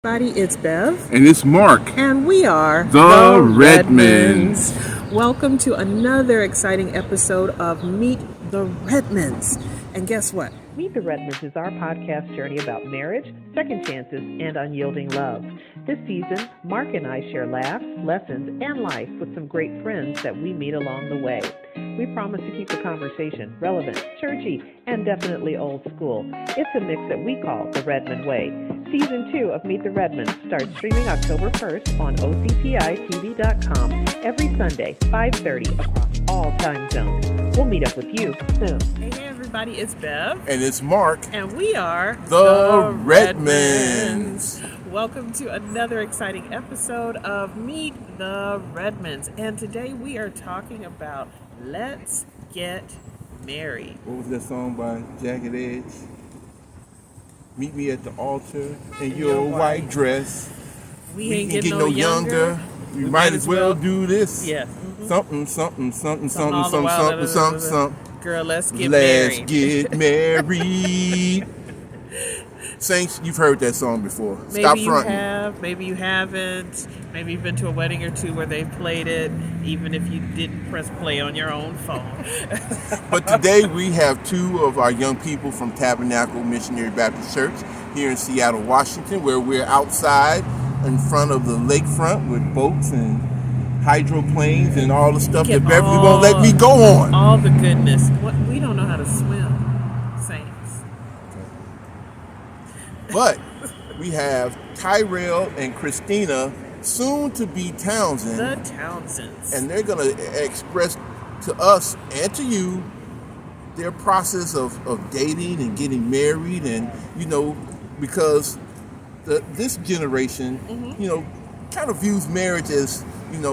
Everybody, it's Bev. And it's Marq. And we are The Redmonds. Welcome to another exciting episode of Meet The Redmonds. And guess what? Meet The Redmonds is our podcast journey about marriage, second chances, and unyielding love. This season, Marq and I share laughs, lessons, and life with some great friends that we meet along the way. We promise to keep the conversation relevant, churchy, and definitely old school. It's a mix that we call the Redmond Way. Season 2 of Meet the Redmonds starts streaming October 1st on OCPITV.com every Sunday, 5:30 across all time zones. We'll meet up with you soon. Hey everybody, it's Bev. And it's Marq. And we are The Redmonds. Welcome to another exciting episode of Meet the Redmonds. And today we are talking about Let's Get Married. What was that song by Jagged Edge? Meet me at the altar in your white dress. We ain't getting no younger. We might as well do this. Yes. Something. Girl, let's get married. Let's get married. Saints, you've heard that song before. Maybe Stop you fronting. have, maybe you haven't. Maybe you've been to a wedding or two where they've played it, even if you didn't press play on your own phone. But today we have two of our young people from Tabernacle Missionary Baptist Church here in Seattle, Washington, where we're outside in front of the lakefront with boats and hydroplanes and all the stuff that Beverly won't let me go on. All the goodness. We don't know how to swim, Saints. But we have Tyrelle and Christina, soon to be Townsends. The Townsends. And they're going to express to us and to you their process of dating and getting married. And, because this generation, kind of views marriage as, an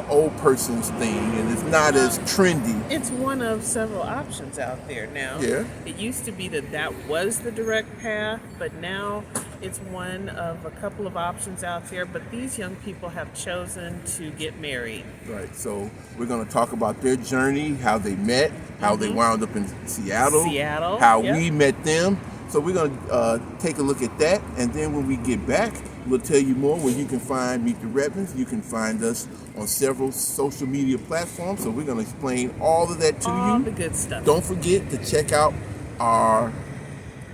old person's thing, and it's not as trendy. It's one of several options out there now. Yeah. It used to be that was the direct path, but now it's one of a couple of options out there. But these young people have chosen to get married. Right. So we're going to talk about their journey, how they met, how they wound up in Seattle, how we met them. So we're going to take a look at that, and then when we get back, we'll tell you more where you can find Meet the Redmonds. You can find us on several social media platforms. So we're going to explain all of that to you. All the good stuff. Don't forget to check out our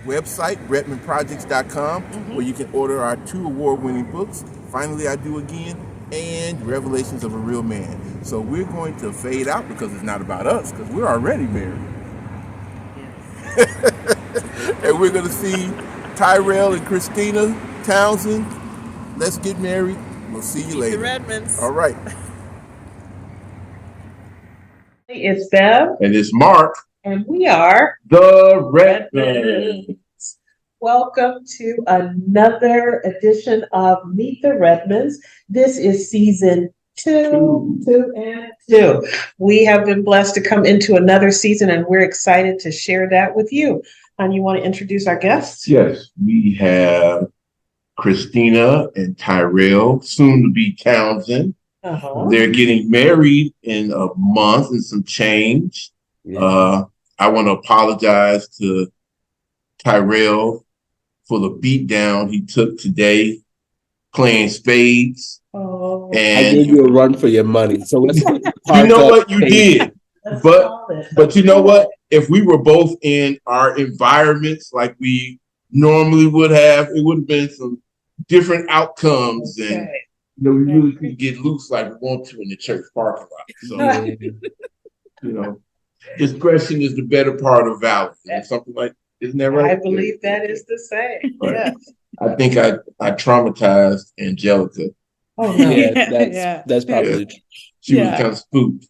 website, redmondprojects.com, where you can order our 2 award-winning books, Finally I Do Again, and Revelations of a Real Man. So we're going to fade out because it's not about us, because we're already married. Yes. And we're going to see Tyrelle and Christina Townsend. Let's get married. We'll see you later. The Redmonds. All right. It's Bev. And it's Marq. And we are The Redmonds. Welcome to another edition of Meet the Redmonds. This is season 2. We have been blessed to come into another season, and we're excited to share that with you. And you want to introduce our guests? Yes, we have Christina and Tyrelle, soon to be Townsend. They're getting married in a month and some change. I want to apologize to Tyrelle for the beatdown he took today playing spades. And I gave you a run for your money. So let's you know what you did. But you know what? If we were both in our environments like we normally would have, it would have been some different outcomes. And we really could get loose like we want to in the church parking lot. So, discretion is the better part of valor. Something like, isn't that right? I believe that is the same. Right. Yes. I think I traumatized Angelica. Oh no! That's probably true. She was kind of spooked.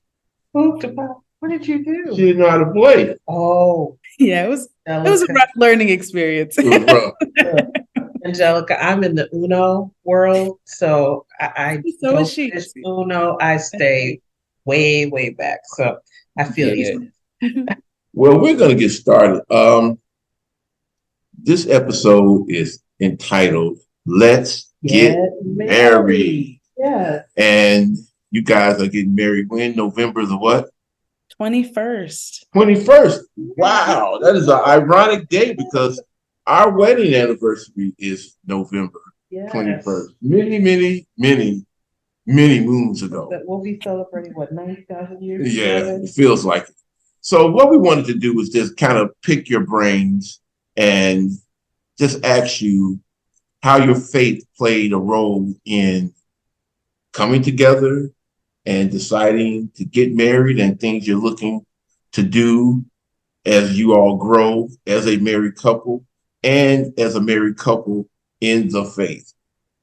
Spooked about what did you do? She didn't know how to play. Oh, yeah, it was a rough learning experience. It was rough. Angelica, I'm in the Uno world, so I so is she. Uno, I stay way back. So I feel you. Well, we're gonna get started. This episode is entitled "Let's Get Married." Yes. And you guys are getting married when? November the what? 21st. 21st. Wow, that is an ironic day because our wedding anniversary is November. 21st. Many moons ago. That we'll be celebrating, 90,000 years? Yeah, it feels like it. So what we wanted to do was just kind of pick your brains and just ask you how your faith played a role in coming together and deciding to get married and things you're looking to do as you all grow as a married couple and as a married couple in the faith.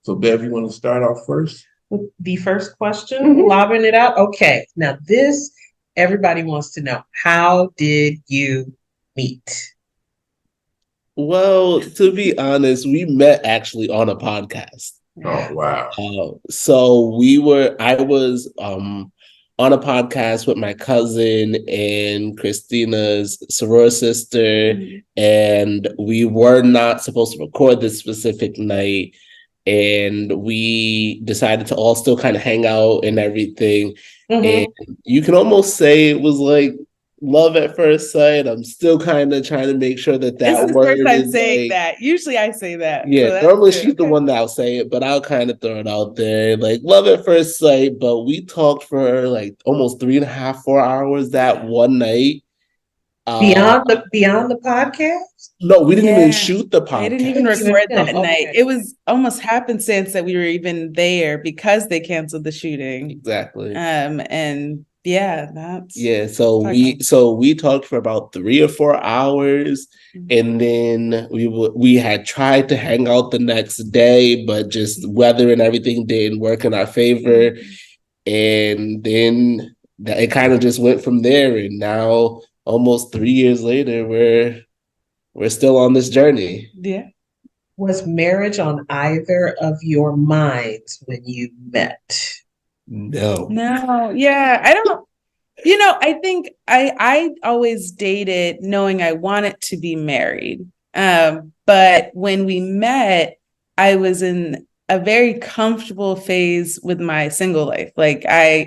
So Bev, you want to start off first? With the first question, lobbing it out. Okay, now this, everybody wants to know, how did you meet? Well, to be honest, we met actually on a podcast. Oh, wow. I was on a podcast with my cousin and Christina's sorority sister, and we were not supposed to record this specific night, and we decided to all still kind of hang out and everything. And you can almost say it was like love at first sight. I'm still kind of trying to make sure that this is word first time is saying that. Usually I say that. Yeah, so normally she's the one that'll say it, but I'll kind of throw it out there. Like love at first sight, but we talked for like almost 3.5, 4 hours that one night. Beyond the podcast? No, we didn't even shoot the podcast. They didn't even record that night. It was almost happenstance that we were even there because they canceled the shooting. Exactly. And that's so we talked for about 3 or 4 hours, and then we had tried to hang out the next day, but just weather and everything didn't work in our favor, and then it kind of just went from there. And now, almost 3 years later, we're still on this journey. Yeah. Was marriage on either of your minds when you met? No. Yeah, I don't, I think I always dated knowing I wanted to be married. But when we met, I was in a very comfortable phase with my single life. Like I,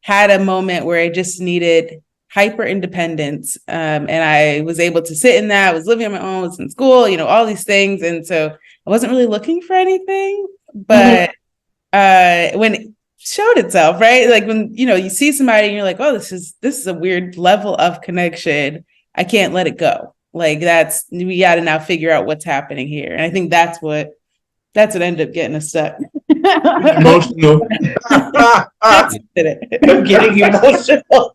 had a moment where I just needed hyper independence. And I was able to sit in that. I was living on my own, was in school, all these things. And so I wasn't really looking for anything, but when it showed itself, right? Like when, you see somebody and you're like, oh, this is a weird level of connection. I can't let it go. Like we got to now figure out what's happening here. And I think that's what ended up getting us stuck. Emotional. I'm getting emotional.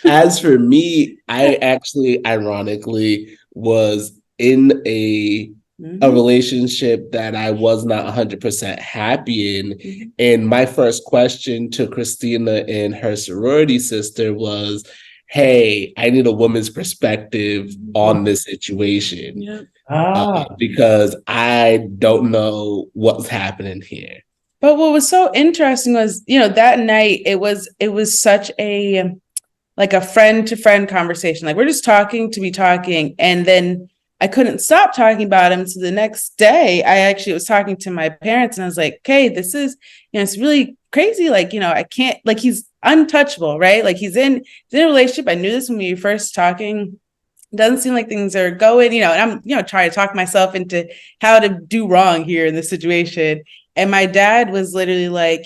As for me, I actually ironically was in a relationship that I was not 100% happy in. And my first question to Christina and her sorority sister was, hey, I need a woman's perspective on this situation. Because I don't know what's happening here. But what was so interesting was, that night it was such a like a friend to friend conversation. Like we're just talking to be talking. And then I couldn't stop talking about him. So the next day I actually was talking to my parents and I was like, okay, this is, it's really crazy. Like, I can't, like, he's untouchable, right? Like he's in a relationship. I knew this when we were first talking. It doesn't seem like things are going, and I'm, trying to talk myself into how to do wrong here in this situation. And my dad was literally like,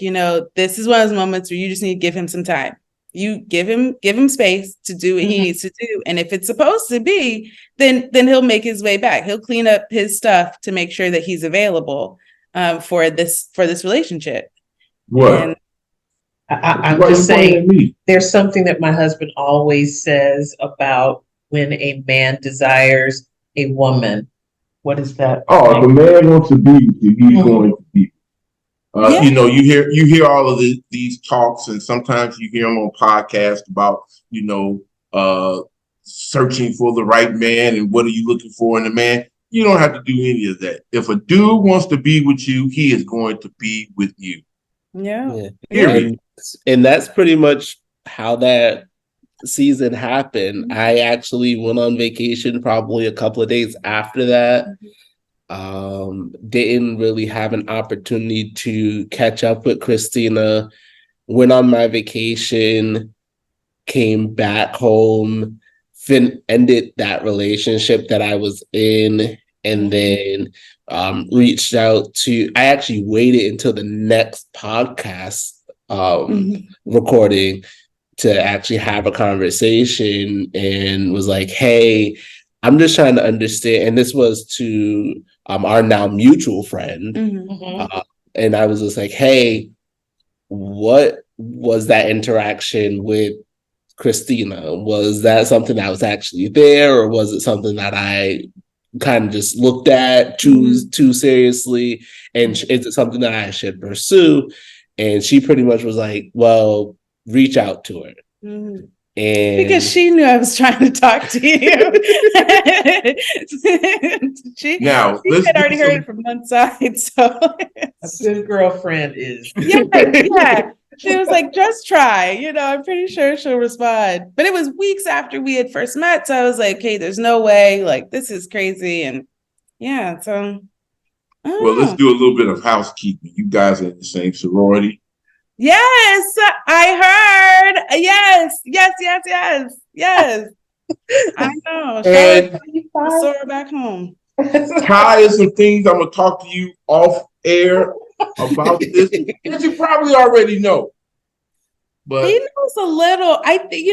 this is one of those moments where you just need to give him some time. You give him space to do what he needs to do. And if it's supposed to be, then he'll make his way back. He'll clean up his stuff to make sure that he's available for this relationship. What? I'm just saying, there's something that my husband always says about when a man desires a woman. What is that? Oh, if a man wants to be with you, he's going to be. You hear all of these talks, and sometimes you hear them on podcasts about, searching for the right man and what are you looking for in a man. You don't have to do any of that. If a dude wants to be with you, he is going to be with you. Yeah. And that's pretty much how that season happened. I actually went on vacation probably a couple of days after that. Didn't really have an opportunity to catch up with Christina. Went on my vacation, came back home, ended that relationship that I was in, and then reached out to. I actually waited until the next podcast recording to actually have a conversation, and was like, "Hey, I'm just trying to understand." And this was to our now mutual friend, and I was just like, "Hey, what was that interaction with Christina? Was that something that was actually there, or was it something that I kind of just looked at too seriously? And is it something that I should pursue?" And she pretty much was like, "Well, reach out to her." And because she knew I was trying to talk to you. she had already heard it from one side. So a good girlfriend is. Yeah. She was like, just try. I'm pretty sure she'll respond. But it was weeks after we had first met. So I was like, hey, there's no way. Like, this is crazy. And yeah, so. Well, let's do a little bit of housekeeping. You guys are in the same sorority. Yes, I heard. Yes. I know. And Soror back home. Ty, is some things I'm going to talk to you off air about this that you probably already know. But he knows a little. I think,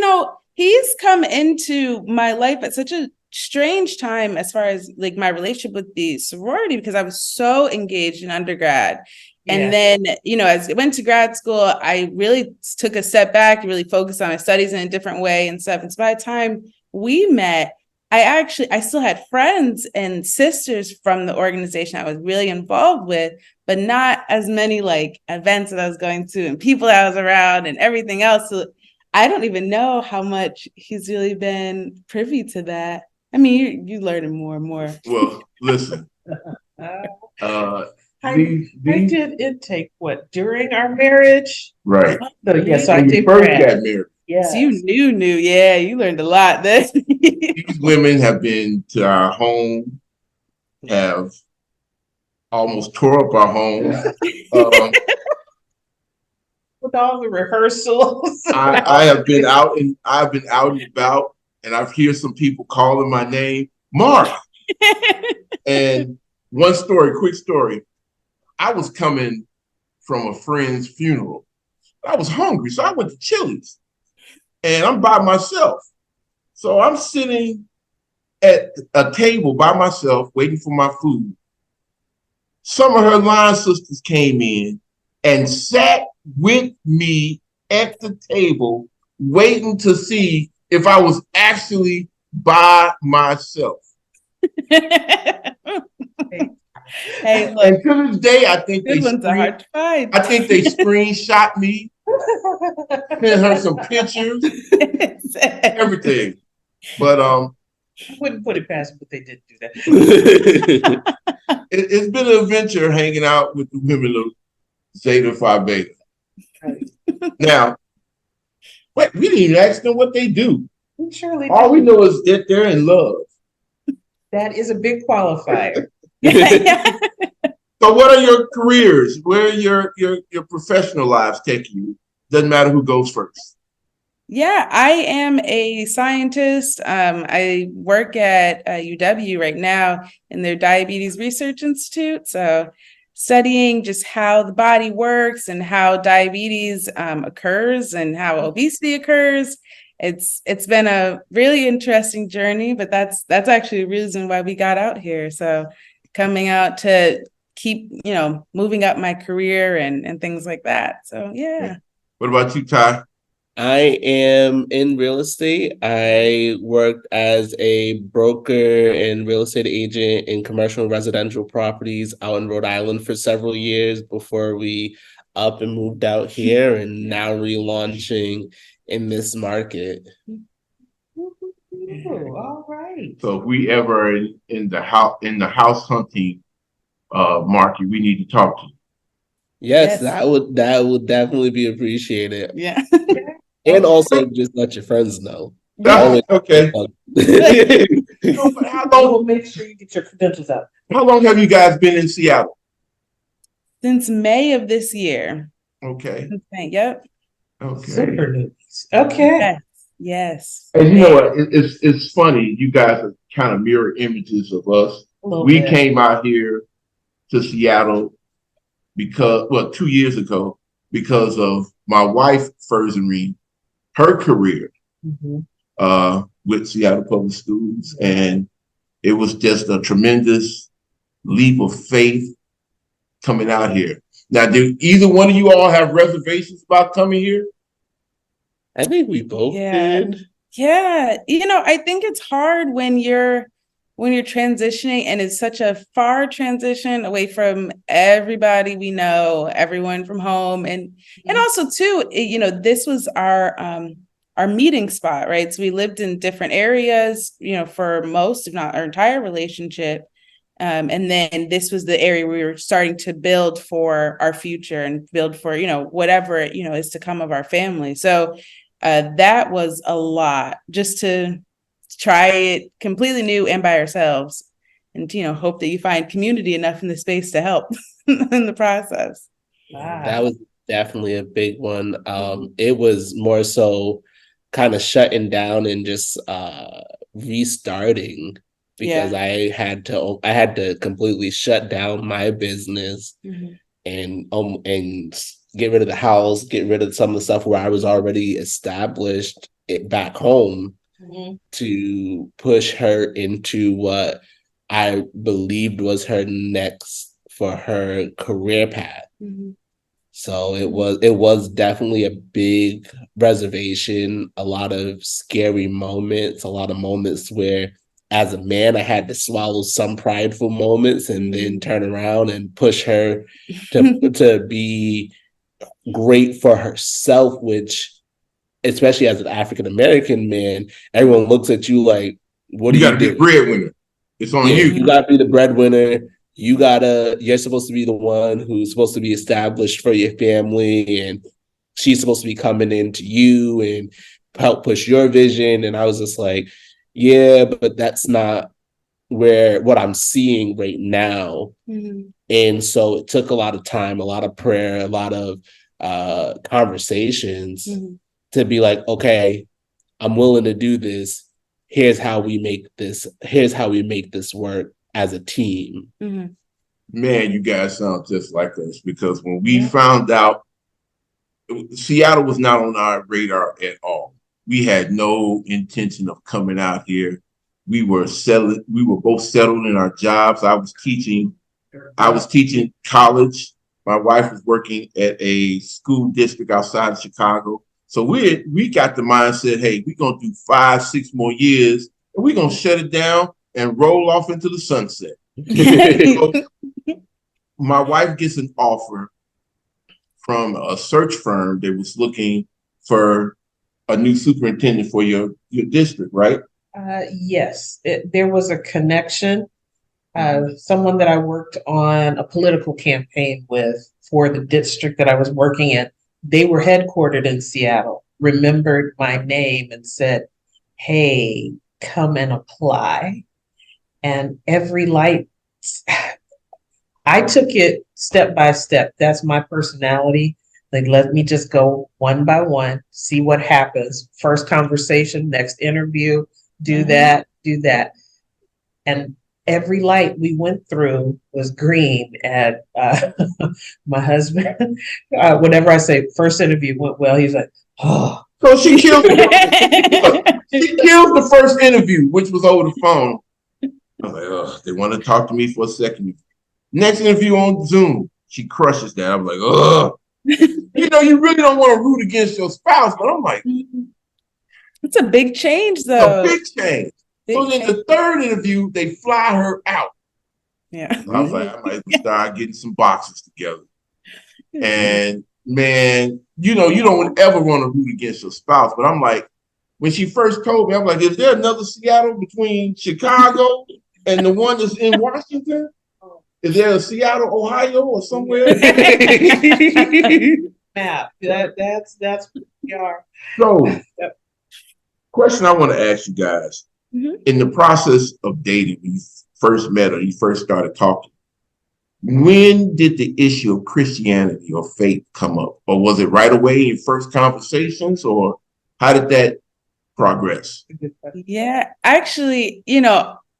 he's come into my life at such a strange time as far as like my relationship with the sorority, because I was so engaged in undergrad. And then, as I went to grad school, I really took a step back, really focused on my studies in a different way and stuff. And so by the time we met, I still had friends and sisters from the organization I was really involved with, but not as many like events that I was going to and people that I was around and everything else. So I don't even know how much he's really been privy to that. I mean, you learning more and more. Well, listen. I did intake during our marriage? Right. So yes, I did. First got married. Yeah. So you knew. Yeah, you learned a lot then. These women have been to our home, have almost tore up our home. With all the rehearsals. I've been out and about, and I've heard some people calling my name, Marq. And quick story. I was coming from a friend's funeral. I was hungry, so I went to Chili's. And I'm by myself. So I'm sitting at a table by myself, waiting for my food. Some of her line sisters came in and sat with me at the table, waiting to see if I was actually by myself. Hey, look, and to this day, I think they screenshot me, sent her some pictures, everything. But I wouldn't put it past them, but they didn't do that. It's been an adventure hanging out with the women of Zeta Phi Beta. Now, wait, we didn't even ask them what they do. Surely all we know is that they're in love. That is a big qualifier. So what are your careers? Where are your professional lives taking you? Doesn't matter who goes first. Yeah, I am a scientist. I work at UW right now in their Diabetes Research Institute. So studying just how the body works and how diabetes occurs and how obesity occurs. It's been a really interesting journey, but that's actually the reason why we got out here. So coming out to keep, moving up my career and things like that. So, yeah. What about you, Ty? I am in real estate. I worked as a broker and real estate agent in commercial and residential properties out in Rhode Island for several years before we up and moved out here and now relaunching in this market. All right. So if we ever in the house hunting market, we need to talk to you. Yes, that would definitely be appreciated. Yeah. And also just let your friends know. Okay. How long? We'll make sure you get your credentials out. How long have you guys been in Seattle? Since May of this year. Okay. Yep. Okay. Super news. Okay. Yes. And you know what? It's funny. You guys are kind of mirror images of us. We came out here to Seattle because, 2 years ago, because of my wife, Fersenrine, her career with Seattle Public Schools. And it was just a tremendous leap of faith coming out here. Now, do either one of you all have reservations about coming here? I think we both did. Yeah. I think it's hard when you're transitioning, and it's such a far transition away from everybody we know, everyone from home. And also too, this was our meeting spot, right? So we lived in different areas, for most, if not our entire relationship. And then this was the area we were starting to build for our future and build for, whatever, is to come of our family. So that was a lot, just to try it completely new and by ourselves, and, hope that you find community enough in the space to help in the process. Wow. That was definitely a big one. It was more so kind of shutting down and just restarting, because I had to completely shut down my business and get rid of the house, get rid of some of the stuff where I was already established back home to push her into what I believed was her next for her career path. So it was definitely a big reservation, a lot of scary moments, a lot of moments where as a man, I had to swallow some prideful moments and then turn around and push her to be great for herself, which, especially as an African-American man, everyone looks at you like, what do you do? You gotta be the breadwinner. It's on you. You gotta be the breadwinner. You're supposed to be the one who's supposed to be established for your family, and she's supposed to be coming into you and help push your vision. And I was just like, yeah, but that's not what I'm seeing right now. And so it took a lot of time, a lot of prayer, a lot of conversations to be like, okay, I'm willing to do this. Here's how we make this work as a team. Man, you guys sound just like us, because when we found out, Seattle was not on our radar at all. We had no intention of coming out here. We were both settled in our jobs. I was teaching college. My wife was working at a school district outside of Chicago. So we got the mindset, hey, we're going to do 5-6 more years, and we're going to shut it down and roll off into the sunset. So my wife gets an offer from a search firm that was looking for a new superintendent for your district, right? Yes, there was a connection. Someone that I worked on a political campaign with for the district that I was working in, they were headquartered in Seattle, remembered my name and said, hey, come and apply. And every light, I took it step by step. That's my personality. Like, let me just go one by one, see what happens. First conversation, next interview, do that. And every light we went through was green. And my husband, whenever I say first interview went well, he's like, oh. So she killed the first interview, which was over the phone. I was like, oh, they want to talk to me for a second. Next interview on Zoom, she crushes that. I'm like, oh. You really don't want to root against your spouse, but I'm like, it's a big change, though. A big change. So then the third interview, they fly her out. Yeah. I was like, I might start getting some boxes together. And man, you don't ever want to root against your spouse, but I'm like, when she first told me, I'm like, is there another Seattle between Chicago and the one that's in Washington? Is there a Seattle, Ohio, or somewhere? Map. That's what we are. So, question I want to ask you guys: in the process of dating, when you first met or you first started talking, when did the issue of Christianity or faith come up, or was it right away in first conversations, or how did that progress. Yeah, actually,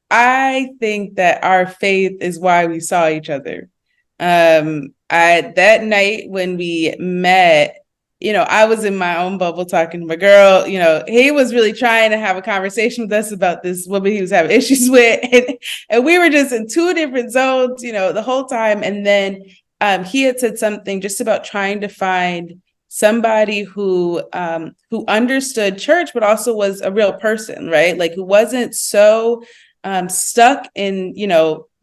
I think that our faith is why we saw each other. That night when we met, I was in my own bubble talking to my girl. He was really trying to have a conversation with us about this woman he was having issues with, and we were just in two different zones, the whole time. And then he had said something just about trying to find somebody who understood church, but also was a real person, right? Like who wasn't so stuck in,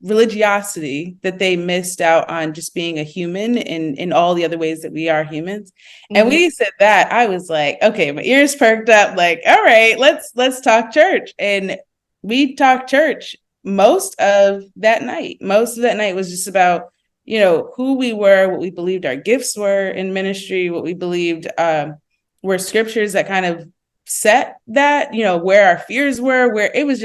religiosity that they missed out on just being a human in all the other ways that we are humans. Mm-hmm. And when he said that, I was like, okay, my ears perked up, like, all right, let's talk church. And we talked church most of that night. Most of that night was just about, who we were, what we believed our gifts were in ministry, what we believed were scriptures that kind of set that, where our fears were, where it was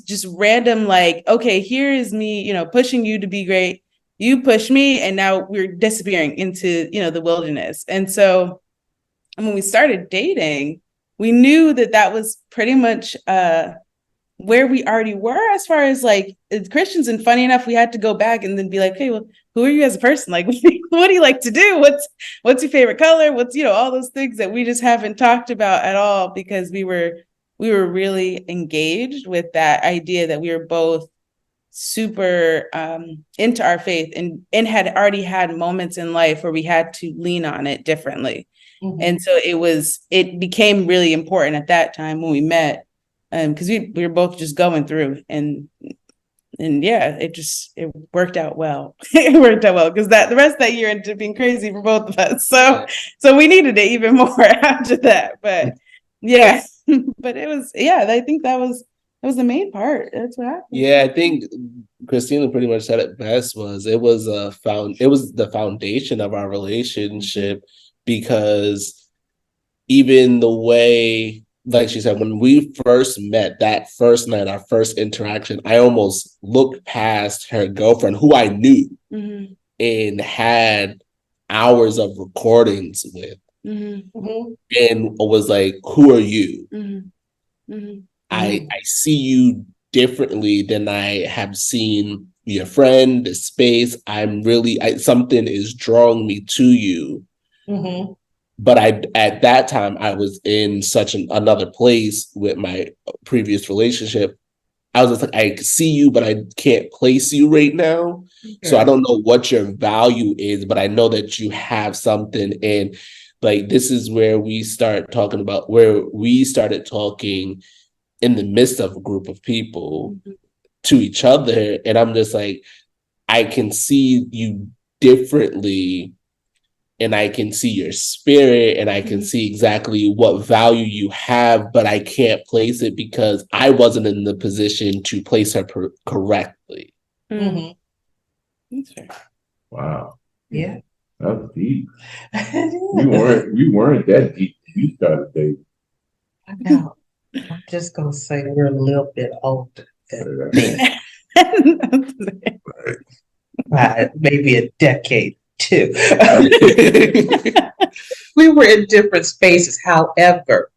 just random, like, okay, here is me, pushing you to be great. You push me, and now we're disappearing into, the wilderness. And so when we started dating, we knew that was pretty much where we already were as far as like Christians. And funny enough, we had to go back and then be like, hey, well, who are you as a person? Like, what do you like to do? What's your favorite color? What's, all those things that we just haven't talked about at all, because we were really engaged with that idea that we were both super into our faith and had already had moments in life where we had to lean on it differently. Mm-hmm. And so it became really important at that time when we met, because we were both just going through and yeah, it worked out well. It worked out well because the rest of that year ended up being crazy for both of us. So we needed it even more after that. But yeah. But it was, I think that was the main part. That's what happened. Yeah, I think Christina pretty much said it best. It was the foundation of our relationship, because even the way, like she said, when we first met that first night, our first interaction, I almost looked past her girlfriend, who I knew, mm-hmm. and had hours of recordings with. Mm-hmm. And was like, who are you? Mm-hmm. Mm-hmm. I see you differently than I have seen your friend, the space. Something is drawing me to you. Mm-hmm. But at that time, I was in such another place with my previous relationship. I was just like, I see you, but I can't place you right now. Okay. So I don't know what your value is, but I know that you have something. And like, this is where we started talking in the midst of a group of people, mm-hmm. to each other. And I'm just like, I can see you differently, and I can see your spirit, and I can see exactly what value you have, but I can't place it because I wasn't in the position to place her correctly. Mm-hmm. That's fair. Wow. Yeah. That's deep. we weren't that deep when you started dating. I know. I'm just gonna say we're a little bit older than me. Maybe a decade too. We were in different spaces. However,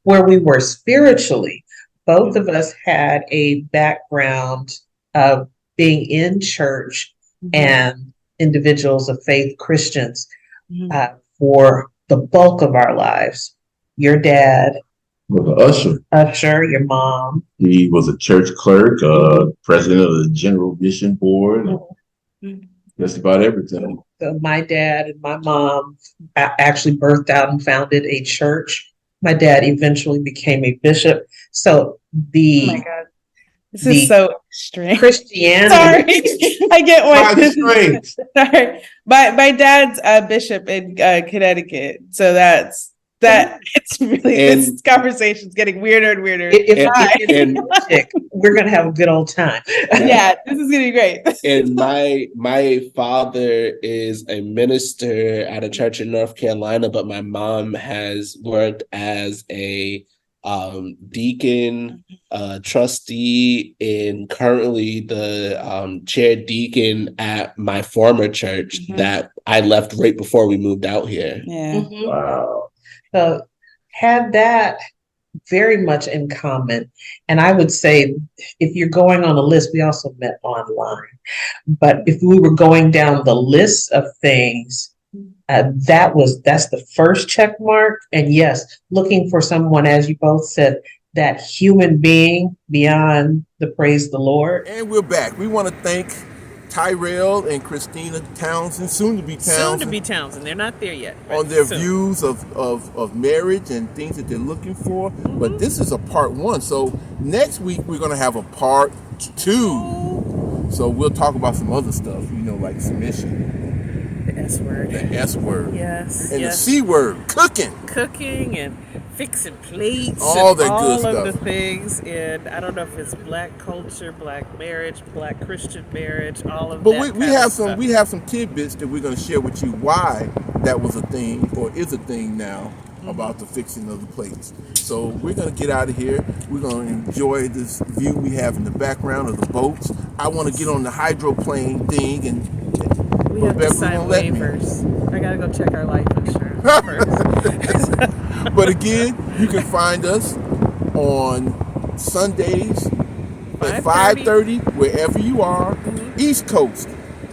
where we were spiritually, both of us had a background of being in church, mm-hmm. and individuals of faith, Christians, mm-hmm. For the bulk of our lives. Your dad was an usher, your mom. He was a church clerk, president of the General Mission Board, mm-hmm. just about everything. So my dad and my mom actually birthed out and founded a church. My dad eventually became a bishop. So oh my God. This is so strange. Christianity. Sorry, I get why this is strange. Sorry, my dad's a bishop in Connecticut, so that's that. It's really, this conversation's getting weirder and weirder. We're gonna have a good old time. Yeah, this is gonna be great. And my father is a minister at a church in North Carolina, but my mom has worked as a deacon, trustee, and currently the chair deacon at my former church, mm-hmm. that I left right before we moved out here. Yeah. Mm-hmm. Wow. So had that very much in common. And I would say, if you're going on a list, we also met online. But if we were going down the list of things, that's the first check mark. And yes, looking for someone, as you both said, that human being beyond the praise the Lord. And we're back. We want to thank Tyrelle and Christina Townsend, soon to be Townsend. They're not there yet. Right? On their views of marriage and things that they're looking for. Mm-hmm. But this is a part 1. So next week we're going to have a part 2. So we'll talk about some other stuff, like submission. The S word. The S word. Yes. And the C word, cooking. Cooking and fixing plates. All that good stuff. All of the things. And I don't know if it's black culture, black marriage, black Christian marriage, all of that. But we have some tidbits that we're going to share with you why that was a thing or is a thing now about the fixing of the plates. So we're going to get out of here. We're going to enjoy this view we have in the background of the boats. I want to get on the hydroplane thing and we have to sign waivers. I gotta go check our life insurance first. But again, you can find us on Sundays at 5:30, wherever you are. Mm-hmm. East Coast,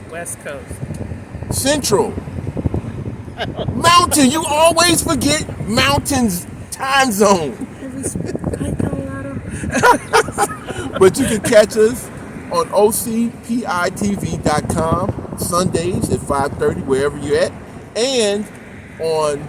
West Coast, Central, Mountain. You always forget Mountain's time zone. But you can catch us on ocpitv.com. Sundays at 5:30, wherever you're at, and on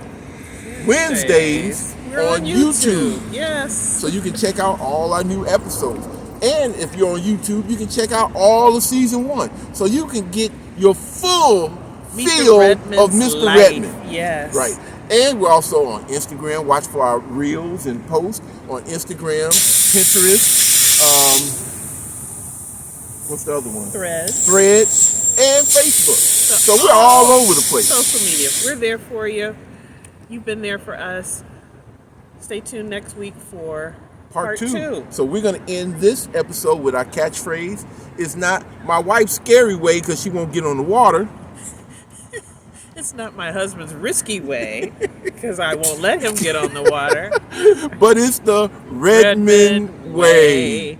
Wednesdays on YouTube. Yes. So you can check out all our new episodes. And if you're on YouTube, you can check out all of season 1. So you can get your full feel of Mr. Redmond. Yes. Right. And we're also on Instagram. Watch for our reels and posts on Instagram, Pinterest, what's the other one? Threads. And Facebook. So we're all over the place. Social media. We're there for you. You've been there for us. Stay tuned next week for part 2. So we're going to end this episode with our catchphrase. It's not my wife's scary way because she won't get on the water. It's not my husband's risky way because I won't let him get on the water. But it's the Redmond way.